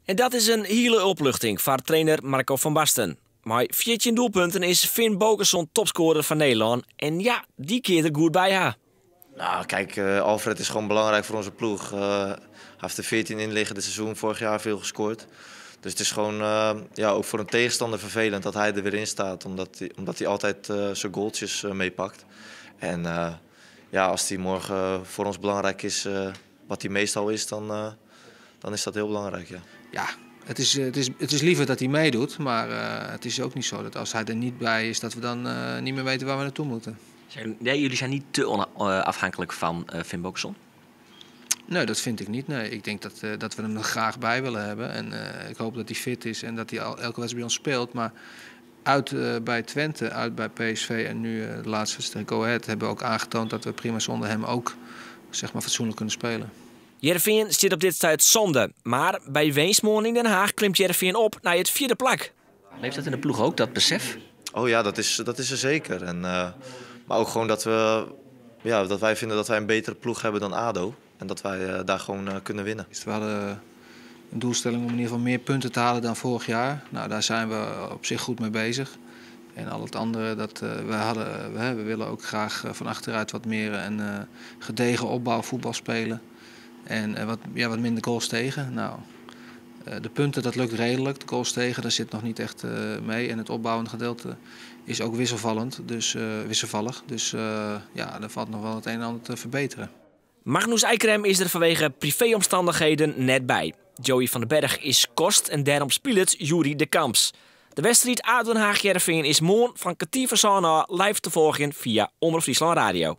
En dat is een hele opluchting voor trainer Marco van Basten. Maar 14 doelpunten is Finn Bogason topscorer van Nederland. En ja, die keert er goed bij haar. Nou, kijk, Alfred is gewoon belangrijk voor onze ploeg. Hij heeft er 14 in liggen dit seizoen, vorig jaar veel gescoord. Dus het is gewoon ja, ook voor een tegenstander vervelend dat hij er weer in staat. Omdat hij altijd zijn goaltjes meepakt. En ja, als hij morgen voor ons belangrijk is, wat hij meestal is, dan is dat heel belangrijk. Ja. Ja, het is liever dat hij meedoet. Maar het is ook niet zo dat als hij er niet bij is, dat we dan niet meer weten waar we naartoe moeten. Nee, jullie zijn niet te afhankelijk van Finn Bogason? Nee, dat vind ik niet. Nee. Ik denk dat we hem er graag bij willen hebben. En ik hoop dat hij fit is en dat hij elke wedstrijd bij ons speelt. Maar uit bij Twente, uit bij PSV en nu de laatste wedstrijd Go Ahead hebben we ook aangetoond dat we prima zonder hem ook zeg maar, fatsoenlijk kunnen spelen. Heerenveen zit op dit tijd zonde. Maar bij Weesmoorn in Den Haag klimt Heerenveen op naar het 4e plak. Leeft dat in de ploeg ook, dat besef? Oh ja, dat is er zeker. En, maar ook gewoon dat wij vinden dat wij een betere ploeg hebben dan ADO. En dat wij daar gewoon kunnen winnen. We hadden een doelstelling om in ieder geval meer punten te halen dan vorig jaar. Nou, daar zijn we op zich goed mee bezig. En al het andere, we willen ook graag van achteruit wat meer en gedegen opbouw voetbal spelen. En wat minder goals tegen. Nou, de punten, dat lukt redelijk. De goals tegen, daar zit nog niet echt mee. En het opbouwende gedeelte is ook wisselvallig. Dus ja, er valt nog wel het een en ander te verbeteren. Magnus Eikrem is er vanwege privéomstandigheden net bij. Joey van den Berg is kost en daarom speelt het Jury de Kamps. De wedstrijd ADO Den Haag Heerenveen is morgen van 15:00 live te volgen via Omroep Friesland Radio.